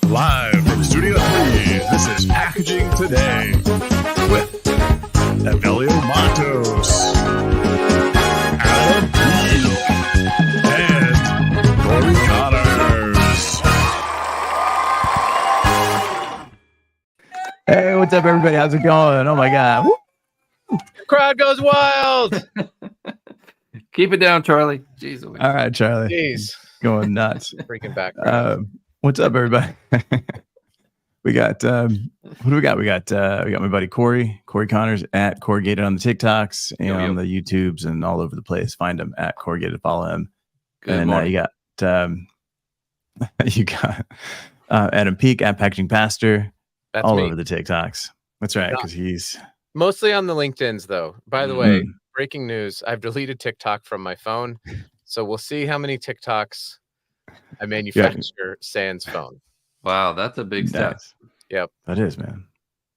Live from Studio 3, this is Packaging Today with Evelio Matos, Adam P, and Cory Connors. Hey, what's up, everybody? How's it going? Oh my God. Woo! Crowd goes wild. Keep it down, Charlie. Jeez, All right, Charlie. Jeez. Going nuts. Freaking back. What's up, everybody? We got what do we got? We got my buddy Cory Connors at Corrugated on the TikToks and on the YouTubes and all over the place. Find him at Corrugated. Follow him. Good and morning. You got Adam Peak at Packaging Pastor. That's all me. over the TikToks. That's right, because he's Mostly on the LinkedIn's, though. By the way, breaking news: I've deleted TikTok from my phone, so we'll see how many TikToks I manufacture sans phone. Wow, that's a big step. nice. Yep, That is, man.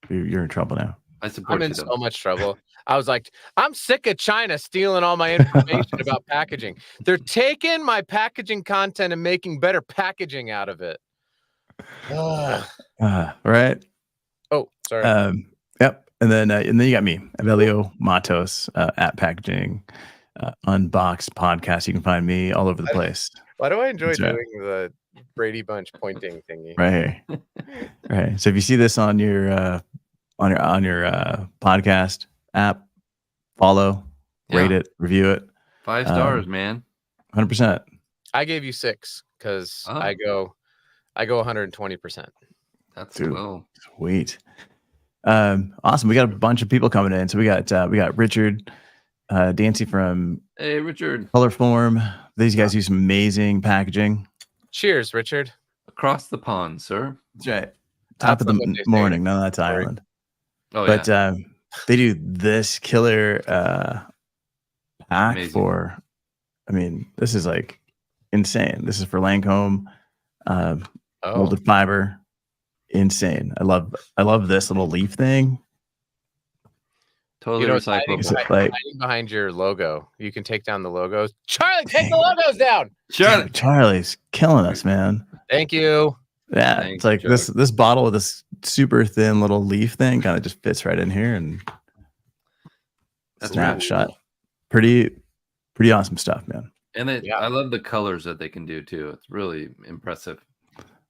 You're in trouble now. I support I'm in you. so much trouble. I was like, I'm sick of China stealing all my information about packaging. They're taking my packaging content and making better packaging out of it. Right. Oh, sorry. Yep. And then you got me, Evelio Matos, at Packaging Unboxed Podcast. You can find me all over the place. Why do I enjoy That's right. doing the Brady Bunch pointing thingy? Right here. Right. So if you see this on your podcast app, follow, rate it, review it. 5 stars, man. 100%. I gave you 6 because Oh. I go 120%. That's Dude. cool. Sweet. Awesome. We got a bunch of people coming in. So we got Richard Dancy from Hey, Richard. Colorform. These guys do some amazing packaging. Cheers, Richard. Across the pond, sir. That's right. Top of the what they say. morning. No, that's Sorry. Ireland. Oh, But yeah. they do this killer pack Amazing. for, I mean, this is like insane. This is for Lancome, Oh, molded fiber. Insane. I love this little leaf thing. Totally it's hiding, recyclable. hiding behind your logo. You can take down the logos. Charlie, take the logos down. Charlie. Charlie's killing us, man. Thank you. Yeah, Thanks, it's like Charlie. this bottle with this super thin little leaf thing kind of just fits right in here and That's snapshot. really Pretty awesome stuff, man. And Yeah. I love the colors that they can do, too. It's really impressive.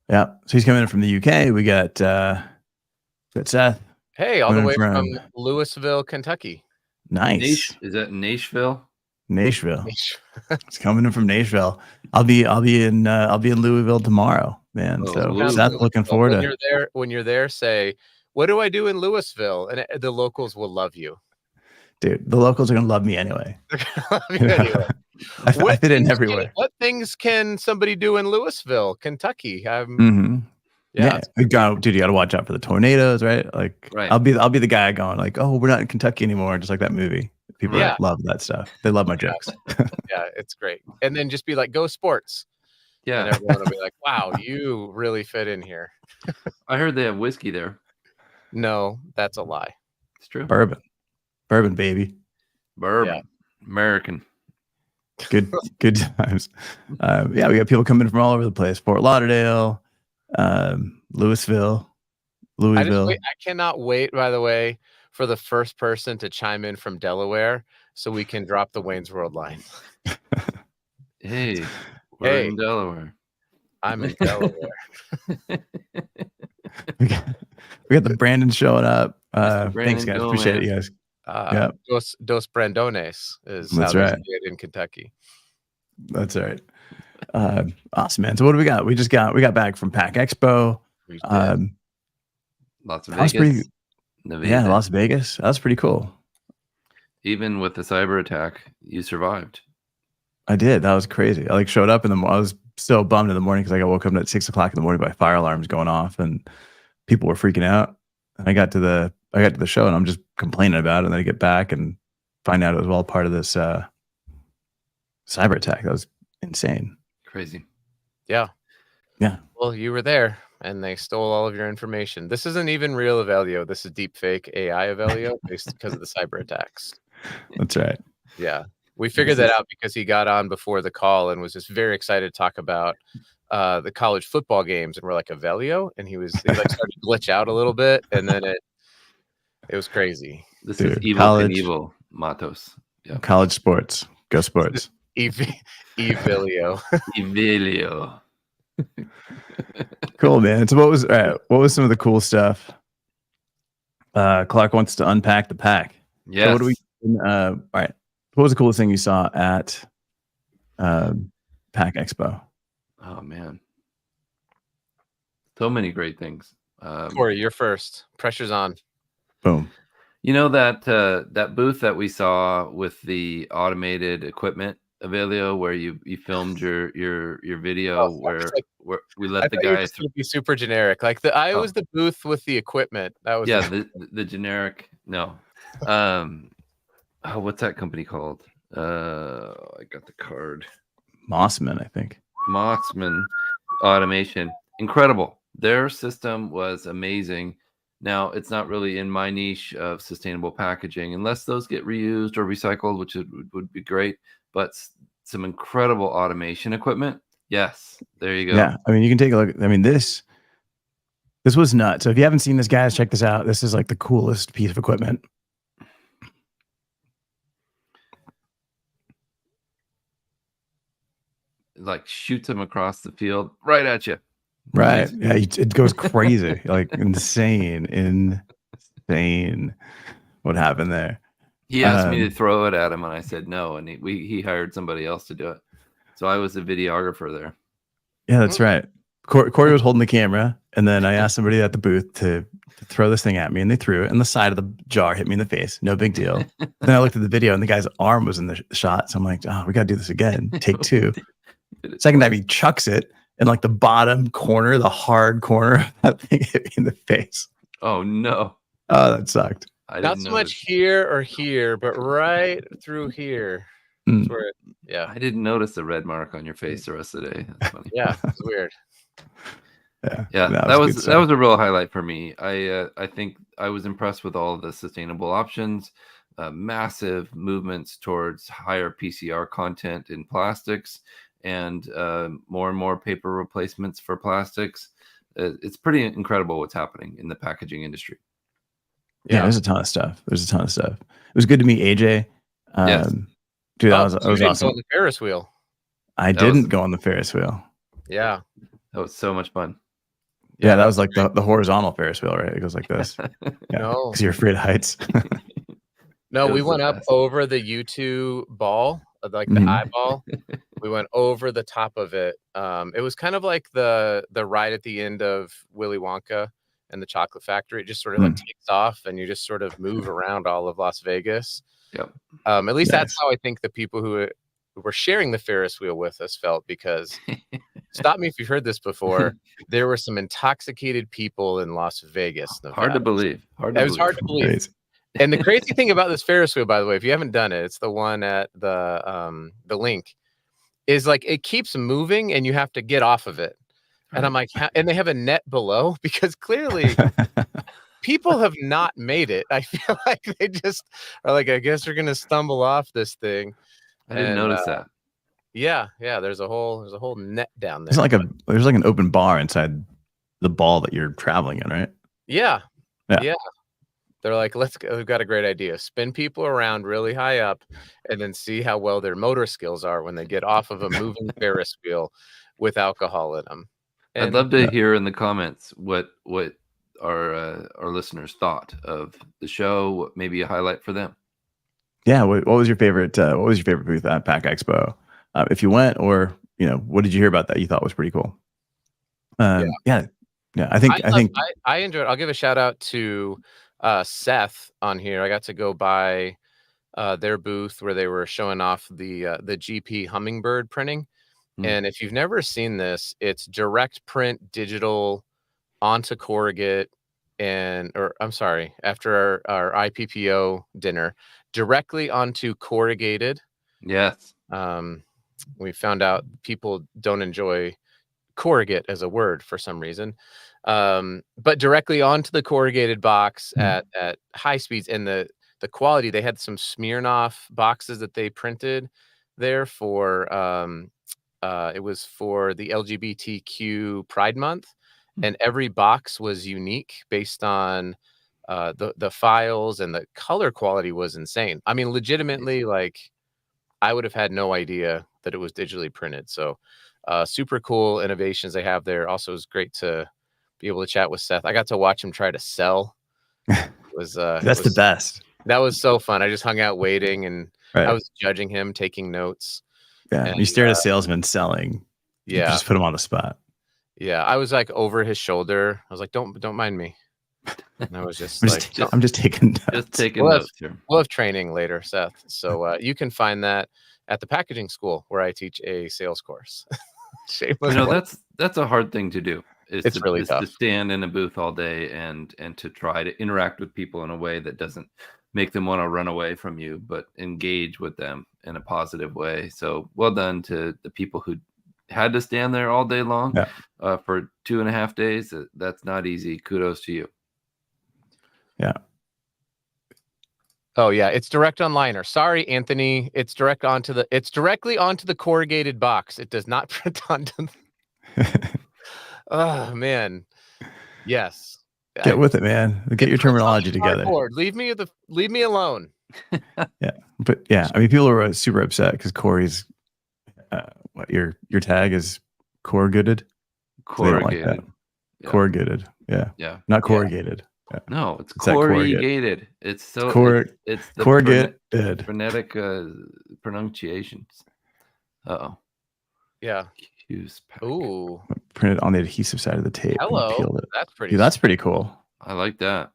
Yeah. So he's coming in from the UK. We got Seth. Hey, all the Coming way from- from Louisville, Kentucky. Nice. Is that Nashville? Nashville. It's coming in from Nashville. I'll be in Louisville tomorrow, man. Oh, So Louisville. Seth, looking forward to When you're there, say, "What do I do in Louisville?" And the locals will love you. dude. The locals are gonna love me anyway. They're gonna love you anyway. I What fit in things everywhere. What things can somebody do in Louisville, Kentucky? Mm-hmm. Yeah, You gotta watch out for the tornadoes, right? Like, Right. I'll be the guy going like, "Oh, we're not in Kentucky anymore," just like that movie. People Yeah. love that stuff. They love my jokes. yeah, it's great. And then just be like, "Go sports," and Yeah. everyone will be like, "Wow, you really fit in here." I heard they have whiskey there. No, that's a lie. It's true. Bourbon, baby. Bourbon. Yeah. American. Good times. Yeah, we got people coming from all over the place. Fort Lauderdale, Louisville. I cannot wait, by the way, for the first person to chime in from Delaware so we can drop the Wayne's World line. Hey, we're Hey. in Delaware. I'm in Delaware. we got the Brandon showing up. Mr. Thanks, guys. Brandon Appreciate it, Gomez. you guys. Uh, Dos Brandones is That's how they right. say it in Kentucky. That's right. Awesome, man. So what do we got? We got back from Pack Expo. We did. Las That was Vegas. pretty. Nevada. Yeah, Las Vegas. That was pretty cool. Even with the cyber attack, you survived. I did. That was crazy. I showed up in the. I was so bummed in the morning because I got woke up at 6 o'clock in the morning by fire alarms going off and people were freaking out. And I got to the show and I'm just complaining about it. And then I get back and find out it was all part of this cyber attack. That was insane. Crazy. Yeah. Yeah. Well, you were there and they stole all of your information. This isn't even real Evelio. This is deep fake AI Evelio based because of the cyber attacks. That's right. Yeah. We figured that out because he got on before the call and was just very excited to talk about the college football games, and we're like, Evelio, and he like started to glitch out a little bit, and then it was crazy. This Dude, is Evil college- Knievel Matos. Yeah. College sports. Go sports. Evelio. Evelio. Cool, man. So what was some of the cool stuff? Clark wants to unpack the pack. Yes. So what do we all right. What was the coolest thing you saw at Pack Expo? Oh man. So many great things. Cory, you're first. Pressure's on. Boom. You know that booth that we saw with the automated equipment, Evelio, where you filmed your video, where we let the guy be super generic. Like I was the booth with the equipment. That was the generic. No, what's that company called? I got the card. Mossman, I think. Mossman Automation, incredible. Their system was amazing. Now, it's not really in my niche of sustainable packaging, unless those get reused or recycled, which would be great. But some incredible automation equipment. Yes, there you go. Yeah, I mean, you can take a look. I mean, this was nuts. So if you haven't seen this, guys, check this out. This is like the coolest piece of equipment. Like shoots them across the field right at you. Right. Yeah, it goes crazy. Like insane what happened there. He asked me to throw it at him, and I said no, and he hired somebody else to do it. So I was the videographer there. Yeah, that's right. Cory was holding the camera, and then I asked somebody at the booth to throw this thing at me, and they threw it, and the side of the jar hit me in the face. No big deal. Then I looked at the video, and the guy's arm was in the shot, so I'm like, oh, we got to do this again. Take two. Second time he chucks it, and like the bottom corner, the hard corner of that thing hit me in the face. Oh no! Oh, that sucked. Not so much here or here, but right through here. Mm. Where I didn't notice the red mark on your face the rest of the day. That's funny. Yeah, it's weird. Yeah, that was a real highlight for me. I think I was impressed with all of the sustainable options, massive movements towards higher PCR content in plastics, and more and more paper replacements for plastics. It's pretty incredible what's happening in the packaging industry. Yeah, there's a ton of stuff. It was good to meet AJ. Yes. Dude, that was awesome. On the Ferris wheel. I didn't go on the Ferris wheel. Yeah. That was so much fun. Yeah, that was like the horizontal Ferris wheel, right? It goes like this. Yeah, no. Because you're afraid of heights. No, we went up over the U2 ball, like the eyeball. We went over the top of it. It was kind of like the ride at the end of Willy Wonka and the Chocolate Factory. It just sort of like takes off, and you just sort of move around all of Las Vegas. Yep. At least that's how I think the people who were sharing the Ferris wheel with us felt, because stop me if you've heard this before. There were some intoxicated people in Las Vegas, Nevada. Hard to believe. It was hard to believe. Crazy. And the crazy thing about this Ferris wheel, by the way, if you haven't done it, it's the one at the link, is like it keeps moving and you have to get off of it. And I'm like, and they have a net below, because clearly people have not made it. I feel like they just are like, I guess we're gonna stumble off this thing. I didn't notice that. Yeah, there's a whole net down there. It's like there's like an open bar inside the ball that you're traveling in, right? Yeah. They're like, we've got a great idea. Spin people around really high up, and then see how well their motor skills are when they get off of a moving Ferris wheel with alcohol in them. And I'd love to hear in the comments what our listeners thought of the show. Maybe a highlight for them. Yeah. What was your favorite? What was your favorite booth at Pack Expo? If you went, or what did you hear about that you thought was pretty cool? Yeah. I think I enjoyed. I'll give a shout out to Seth on here. I got to go by their booth where they were showing off the GP hummingbird printing. And if you've never seen this, it's direct print digital onto corrugate, after our IPPO dinner, directly onto corrugated. Yes. We found out people don't enjoy corrugate as a word for some reason. But directly onto the corrugated box at high speeds, and the quality, they had some Smirnoff boxes that they printed there for it was for the LGBTQ Pride Month, and every box was unique based on the files, and the color quality was insane. I mean, legitimately, like I would have had no idea that it was digitally printed. So super cool innovations they have there. Also, it was great to be able to chat with Seth. I got to watch him try to sell. That's the best. That was so fun. I just hung out waiting, and Right. I was judging him, taking notes. Yeah, and, you stare at a salesman selling. Yeah, you just put him on the spot. Yeah, I was like over his shoulder. I was like, "Don't mind me." And I was just I'm just taking notes. Just taking notes here. We'll have training later, Seth. So you can find that at the packaging school where I teach a sales course. Shameless. That's a hard thing to do. It's really tough to stand in a booth all day and to try to interact with people in a way that doesn't make them want to run away from you, but engage with them in a positive way. So well done to the people who had to stand there all day long for 2.5 days. That's not easy. Kudos to you. Yeah. Oh yeah, it's direct onliner. Sorry, Anthony. It's directly onto the corrugated box. It does not print onto Oh man. Yes. Get with it, man. Get your terminology together. Leave me alone. Yeah. But yeah, I mean, people are super upset because Cory's what your tag is corrugated. Corrugated. Like that. Corrugated. Yeah. Yeah. Not corrugated. Yeah. No, it's corrugated. It's so it's the corrugated phonetic pronunciations. Uh-oh. Yeah. Ooh. Printed on the adhesive side of the tape. Hello. And peeled it. That's pretty. Dude, that's pretty cool. I like that.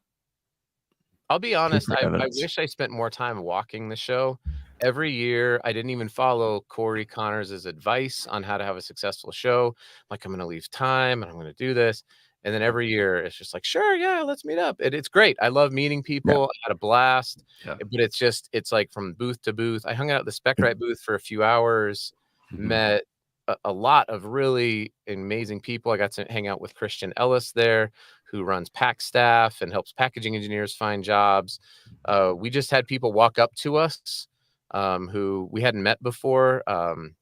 I'll be honest. I wish I spent more time walking the show. Every year, I didn't even follow Cory Connors' advice on how to have a successful show. Like, I'm going to leave time and I'm going to do this. And then every year, it's just like, sure, yeah, let's meet up. It's great. I love meeting people. Yeah. I had a blast. Yeah. But it's like from booth to booth. I hung out at the SpecRite booth for a few hours, met a lot of really amazing people. I got to hang out with Christian Ellis there, who runs pack staff and helps packaging engineers find jobs. We just had people walk up to us who we hadn't met before and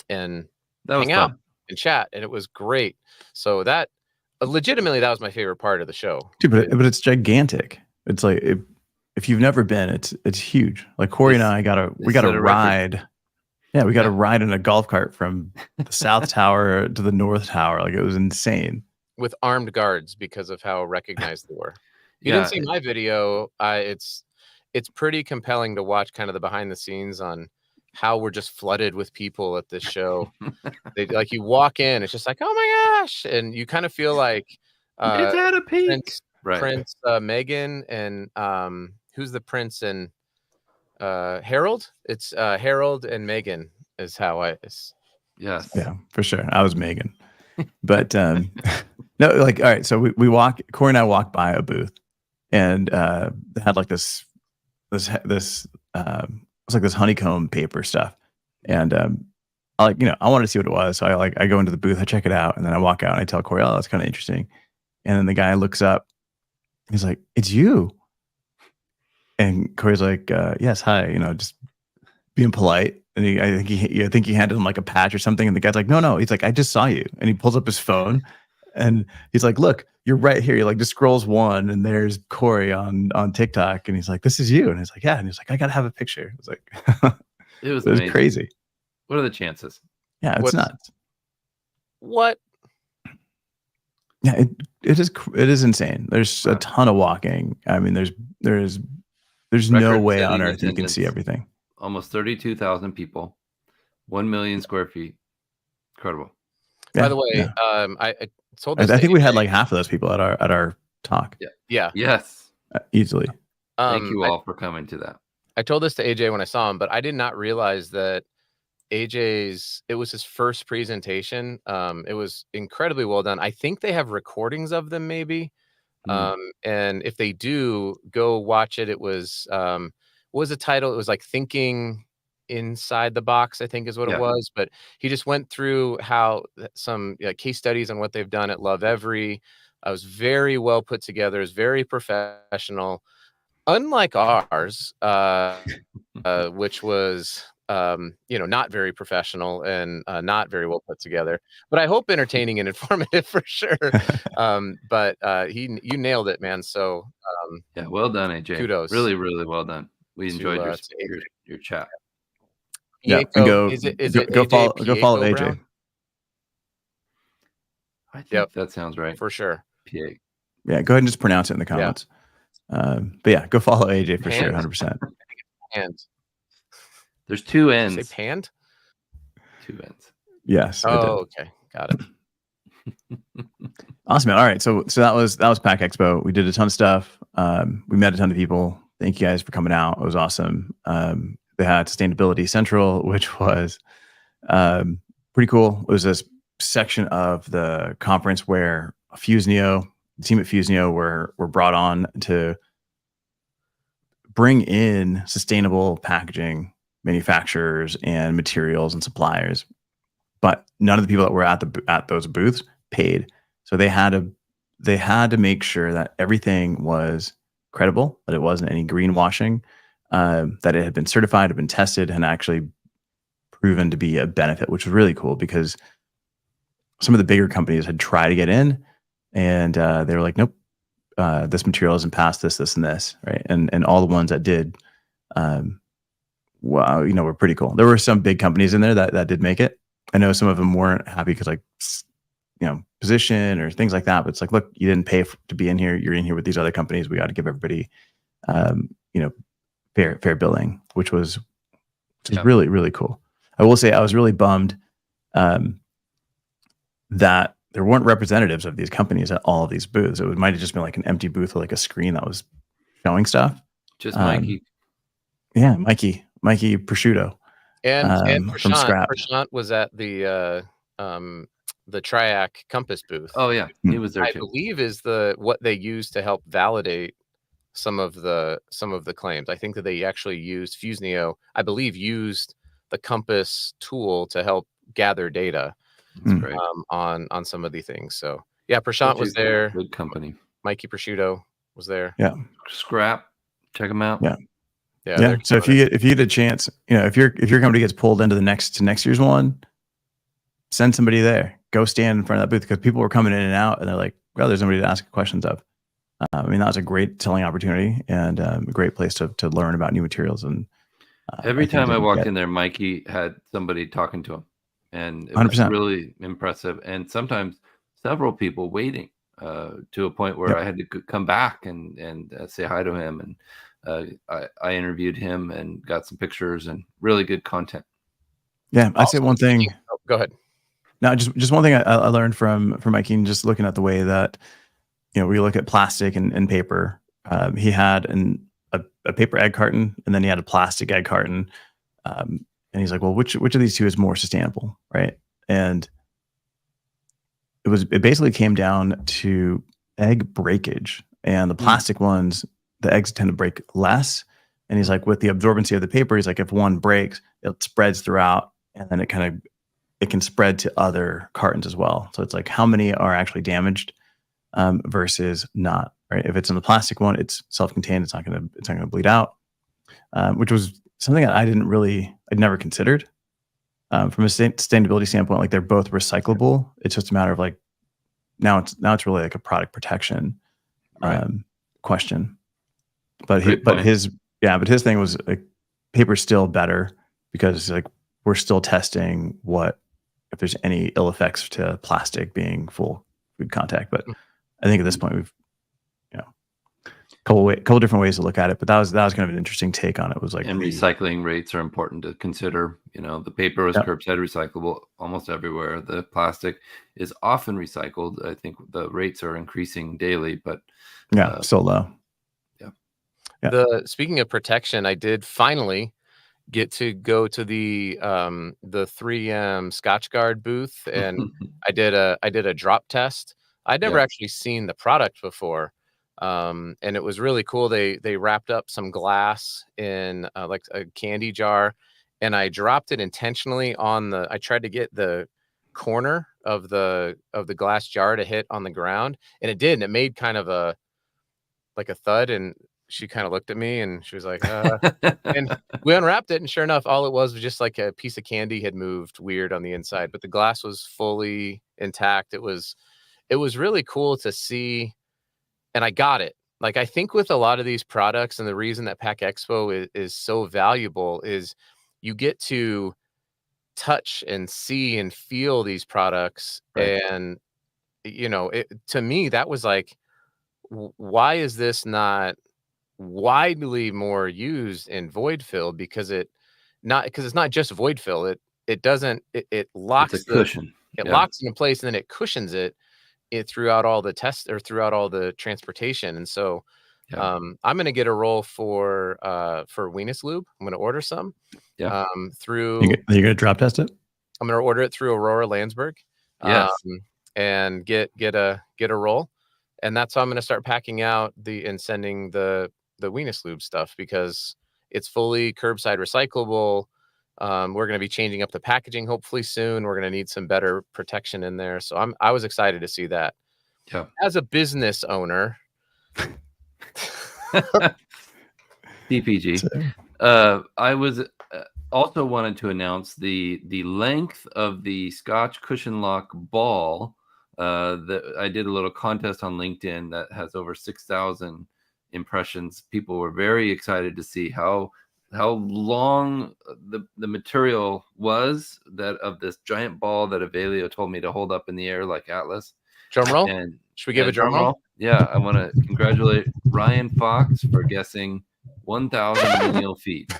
hang out and chat. And it was great. So that legitimately, that was my favorite part of the show. Dude, but it's gigantic. It's like, if you've never been, it's huge. Like Cory and I we got a ride. Yeah, we got a ride in a golf cart from the South Tower to the North Tower. Like, it was insane. With armed guards because of how recognized they were. You didn't see my video. It's pretty compelling to watch kind of the behind the scenes on how we're just flooded with people at this show. They like, you walk in, it's just like, oh my gosh, and you kind of feel like it's at a peak. Prince Meghan and who's the prince and Harold? It's Harold and Meghan is how Yes. Yeah, for sure. I was Meghan. But no, like, all right, so we walk, Cory and I walked by a booth, and they had like this it was like this honeycomb paper stuff. And I wanted to see what it was. So I go into the booth, I check it out, and then I walk out and I tell Cory, oh, that's kind of interesting. And then the guy looks up, he's like, it's you. And Cory's like, yes, hi, just being polite. And I think he handed him like a patch or something. And the guy's like, no. He's like, I just saw you. And he pulls up his phone and he's like, look, you're right here. He like just scrolls one and there's Cory on TikTok. And he's like, this is you. And he's like, yeah. And he's like, I got to have a picture. It was like, it was crazy. What are the chances? Yeah, it's nuts. What? Yeah, it is insane. There's a ton of walking. I mean, there's no way on earth you can see everything. Almost 32,000 people, 1 million square feet. Incredible. Yeah, by the way, I told this. I think we had like half of those people at our talk. Yeah. Yes. Easily. Thank you all for coming to that. I told this to AJ when I saw him, but I did not realize that it was his first presentation. It was incredibly well done. I think they have recordings of them maybe. And if they do, go watch it. It was what was the title? It was like Thinking Inside the Box, I think is what it was. But he just went through how some case studies on what they've done at Love Every. It was very well put together. It was very professional, unlike ours, which was not very professional and not very well put together, but I hope entertaining and informative for sure. But you nailed it, man. So yeah, well done, AJ. Kudos. Really, really well done. We enjoyed your chat. Yeah, and go follow AJ. Brown? I think that sounds right for sure. PA. Yeah, go ahead and just pronounce it in the comments. But yeah, go follow AJ for sure, 100%. And there's 2 ends. Did you say panned? 2 ends. Yes. Oh, okay, got it. Awesome, man. All right, so that was Pack Expo. We did a ton of stuff. We met a ton of people. Thank you guys for coming out. It was awesome. They had Sustainability Central, which was pretty cool. It was this section of the conference where the team at Fusenio were brought on to bring in sustainable packaging manufacturers and materials and suppliers, but none of the people that were at those booths paid. So they had to make sure that everything was credible, that it wasn't any greenwashing, that it had been certified, had been tested, and actually proven to be a benefit, which was really cool because some of the bigger companies had tried to get in, and they were like, nope, this material isn't past this, and this, right? And all the ones that did, were pretty cool. There were some big companies in there that did make it. I know some of them weren't happy because position or things like that. But it's like, look, you didn't pay to be in here. You're in here with these other companies. We got to give everybody, fair billing, which was really, really cool. I will say I was really bummed that there weren't representatives of these companies at all of these booths. It might have just been like an empty booth with like a screen that was showing stuff. Just Mikey. Yeah, Mikey Prosciutto. And from Scrap. Prashant was at the Triac Compass booth. Oh yeah, he was there I too. believe is what they used to help validate some of the claims. I think that they actually used Fusenio. I believe used the Compass tool to help gather data on some of the things. So yeah, Prashant was there. Good company. Mikey Prosciutto was there. Yeah, Scrap. Check them out. Yeah. So if you get a chance, if your company gets pulled into next year's one, send somebody there. Go stand in front of that booth because people were coming in and out, and they're like, "Well, there's nobody to ask questions of." That was a great selling opportunity and a great place to learn about new materials. And every time I walked in there, Mikey had somebody talking to him, and it was really impressive. And sometimes several people waiting to a point where I had to come back and say hi to him. And I interviewed him and got some pictures and really good content. Yeah, I'd say one thing. Oh, go ahead. No, just one thing I learned from Mikey, and just looking at the way that we look at plastic and paper. He had a paper egg carton, and then he had a plastic egg carton. And he's like, well, which of these two is more sustainable, right? And it basically came down to egg breakage, and the plastic ones, the eggs tend to break less. And he's like, with the absorbency of the paper, he's like, if one breaks, it spreads throughout, and then it can spread to other cartons as well. So it's like, how many are actually damaged versus not, right? If it's in the plastic one, it's self-contained. It's not gonna bleed out, which was something that I'd never considered. From a sustainability standpoint, like they're both recyclable. It's just a matter of like, now it's really like a product protection question. But his thing was like, paper's still better because like we're still testing if there's any ill effects to plastic being full food contact. But I think at this point we've couple different ways to look at it. But that was kind of an interesting take on it. Was like, and recycling rates are important to consider. The paper is curbside recyclable almost everywhere. The plastic is often recycled. I think the rates are increasing daily, but so low. Speaking of protection, I did finally get to go to the 3M Scotchgard booth, and I did a drop test. I'd never actually seen the product before, and it was really cool. They wrapped up some glass in like a candy jar, and I dropped it intentionally I tried to get the corner of the glass jar to hit on the ground, and it did, and it made kind of a thud, and she kind of looked at me and she was like, and we unwrapped it, and sure enough, all it was just like a piece of candy had moved weird on the inside, but the glass was fully intact. It was really cool to see, and I got it. Like, I think with a lot of these products, and the reason that Pack Expo is so valuable is you get to touch and see and feel these products. Right. And, to me, that was like, why is this not widely more used in void fill? Because it's not just void fill. It locks it's a cushion. It locks into place, and then it cushions it throughout all the tests or throughout all the transportation. And so I'm going to get a roll for Weenus Lube. I'm going to order some through. You're going to drop test it? I'm going to order it through Aurora Landsberg. Yes. And get a roll. And that's how I'm going to start packing out and sending the Weenus Lube stuff, because it's fully curbside recyclable. We're going to be changing up the packaging hopefully soon. We're going to need some better protection in there. So I was excited to see that. Yeah. As a business owner, DPG. I was also wanted to announce the length of the Scotch Cushion Lock ball. That I did a little contest on LinkedIn that has over 6,000 impressions. People were very excited to see how long the material was that of this giant ball that Evelio told me to hold up in the air like Atlas. Drum roll. And should we give a drum roll? Yeah, I want to congratulate Ryan Fox for guessing 1,000 lineal feet.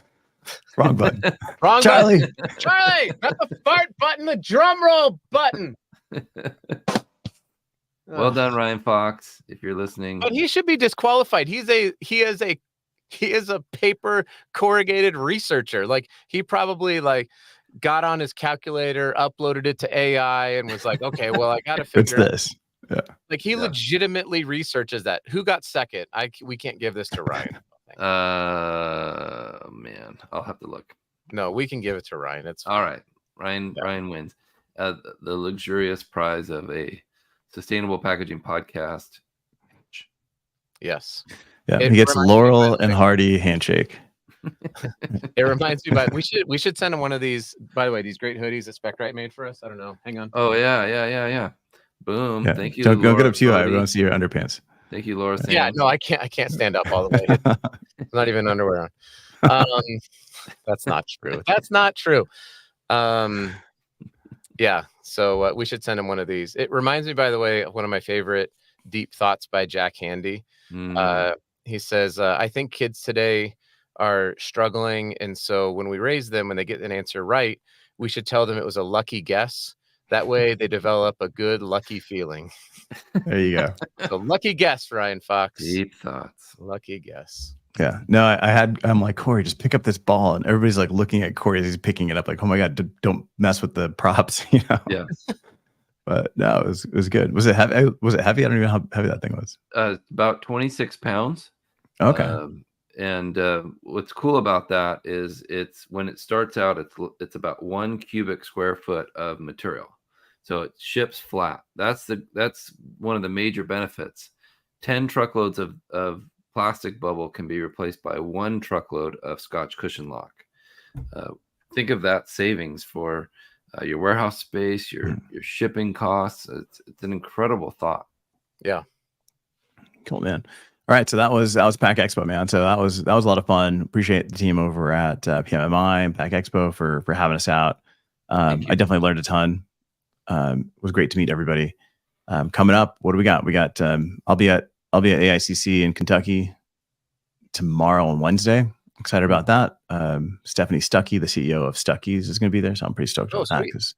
Wrong button. Wrong Charlie. button. Charlie, not the fart button, the drum roll button. Well done, Ryan Fox, if you're listening. But he should be disqualified. He is a paper corrugated researcher. Like, he probably got on his calculator, uploaded it to AI, and was like, okay, well, I got to figure out this. Yeah. Like, he legitimately researches that. Who got second? We can't give this to Ryan. Man, I'll have to look. No, we can give it to Ryan. It's all right. Ryan wins the luxurious prize of a sustainable packaging podcast. Yes. Yeah, he gets Laurel and Hardy handshake. It reminds me, but we should send him one of these. By the way, these great hoodies that Spectrite made for us. I don't know. Hang on. Oh yeah. Boom. Yeah. Thank you. Don't get up too high. We don't see your underpants. Thank you, Laura. Yeah, no, I can't stand up all the way. I'm not even underwear on. That's not true. That's not true. Yeah. So we should send him one of these. It reminds me, by the way, of one of my favorite deep thoughts by Jack Handy. He says, I think kids today are struggling. And so when we raise them, when they get an answer right, we should tell them it was a lucky guess. That way they develop a good, lucky feeling. There you go. So lucky guess, Ryan Fox. Deep thoughts. Lucky guess. Yeah. No, I'm like, Cory, just pick up this ball. And everybody's like looking at Cory as he's picking it up. Like, oh my God, don't mess with the props, Yeah. But no, it was good. Was it heavy? I don't even know how heavy that thing was. About 26 pounds. Okay. And what's cool about that is it's when it starts out, it's about 1 cubic square foot of material. So it ships flat. That's one of the major benefits. 10 truckloads of plastic bubble can be replaced by 1 truckload of Scotch Cushion Lock. Think of that savings for your warehouse space, your shipping costs. It's an incredible thought. Yeah. Cool, man. All right, so that was Pack Expo, man. So that was a lot of fun. Appreciate the team over at PMMI and Pack Expo for having us out. I definitely learned a ton. It was great to meet everybody. Coming up, what do we got? We got I'll be at AICC in Kentucky tomorrow and Wednesday. Excited about that. Stephanie Stuckey, the CEO of Stuckey's, is going to be there, so I'm pretty stoked about that because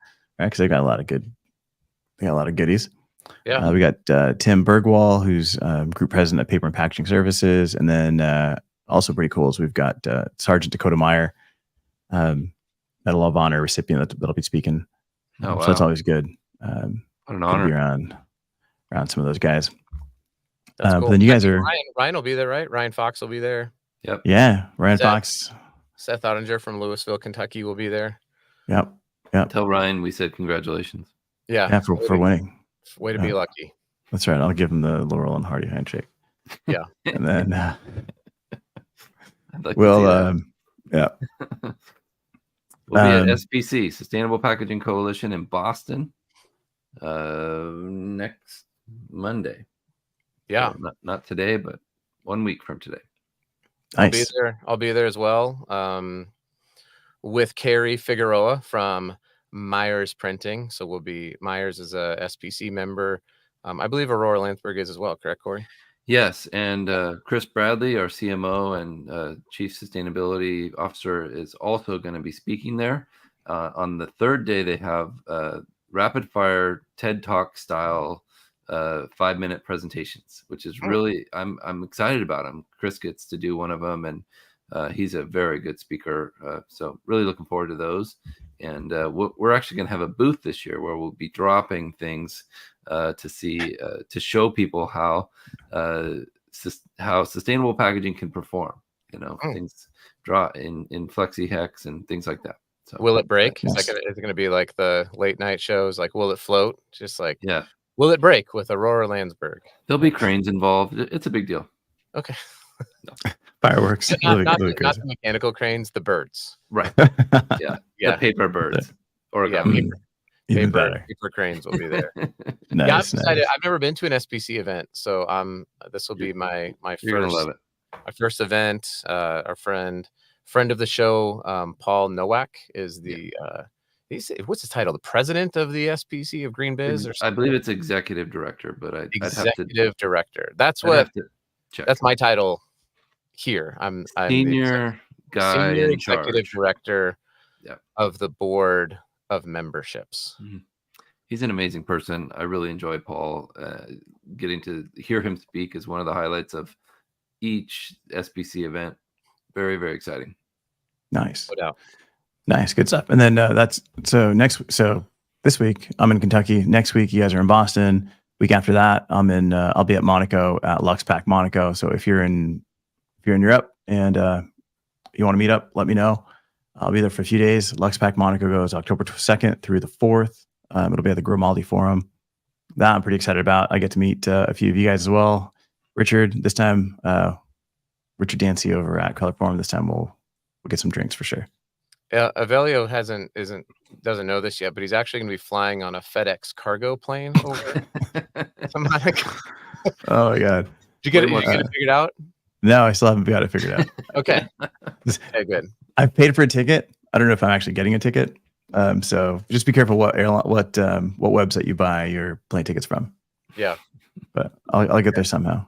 they got a lot of goodies. Yeah, we got Tim Bergwall, who's group president of Paper and Packaging Services, and then also pretty cool is we've got Sergeant Dakota Meyer, Medal of Honor recipient that'll be speaking. Oh, wow. So that's always good. What an honor. Be around some of those guys. That's cool. But then you guys are Ryan will be there, right? Ryan Fox will be there. Yep. Yeah, Ryan Fox. Seth Ottinger from Louisville, Kentucky will be there. Yep. Tell Ryan we said congratulations. Yeah, for winning. Way to be lucky. That's right. I'll give him the Laurel and Hardy handshake. Yeah. And then like well, yeah. We'll be at SPC, Sustainable Packaging Coalition in Boston, next Monday. Yeah. So not today, but 1 week from today. Nice. I'll be there as well. With Carrie Figueroa from Myers Printing. So Myers is a SPC member. I believe Aurora Landsberg is as well, correct, Cory? Yes, and Chris Bradley, our CMO and Chief Sustainability Officer, is also going to be speaking there. On the third day, they have rapid fire TED Talk style 5-minute presentations, which is really I'm excited about them. Chris gets to do one of them, and he's a very good speaker. So really looking forward to those. And we're actually going to have a booth this year where we'll be dropping things to show people how sustainable packaging can perform. Things draw in Flexi Hex and things like that. So will it break? Is it going to be like the late night shows? Like, will it float? Just like, will it break with Aurora Landsberg? There'll be cranes involved. It's a big deal. Okay. Fireworks. Not the mechanical cranes, the birds. Right. Yeah. The paper birds. Origami. Even better. Paper cranes will be there. Nice, I'm excited. I've never been to an SPC event, so this will be my You're first. Gonna love it. My first event. Our friend of the show, Paul Nowak, is the what's his title? The president of the SPC of Green Biz, or something? I believe it's executive director, but executive director. That's my title here. I'm senior guy senior in executive charge. Director of the board of memberships. Mm-hmm. He's an amazing person. I really enjoy Paul. Getting to hear him speak is one of the highlights of each SPC event. Very, very exciting. Nice. No doubt. Nice. Good stuff. And then this week I'm in Kentucky. Next week you guys are in Boston. Week after that I'll be at Monaco at LuxPack Monaco. So if you're in Europe and you want to meet up, let me know. I'll be there for a few days. LuxPack Monaco goes October 2nd through the 4th. It'll be at the Grimaldi Forum. That I'm pretty excited about. I get to meet a few of you guys as well. Richard, this time, Richard Dancy over at Color Forum. This time we'll get some drinks for sure. Evelio doesn't know this yet, but he's actually going to be flying on a FedEx cargo plane over to Monaco. Oh my God! Did you get it figured out? No, I still haven't got it figured out. Okay. Okay, good. I've paid for a ticket. I don't know if I'm actually getting a ticket. So just be careful what website you buy your plane tickets from. Yeah. But I'll get there somehow.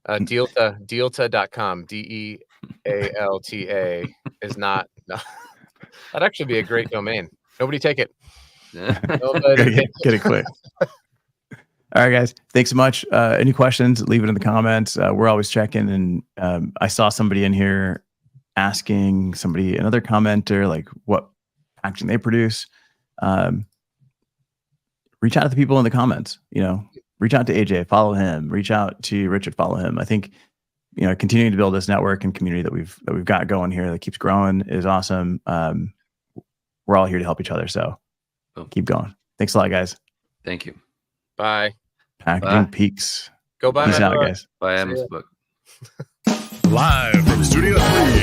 Dealta.com. DEALTA is not. No. That'd actually be a great domain. Nobody take it. Get it quick. All right, guys. Thanks so much. Any questions, leave it in the comments. We're always checking. And I saw somebody in here asking another commenter, like what packaging they produce. Reach out to the people in the comments. Reach out to AJ, follow him. Reach out to Richard, follow him. I think continuing to build this network and community that we've got going here that keeps growing is awesome. We're all here to help each other. So keep going. Thanks a lot, guys. Thank you. Bye. Packaging Peaks. Go buy. Peace out, guys. Buy Adam's book. Live from Studio 3.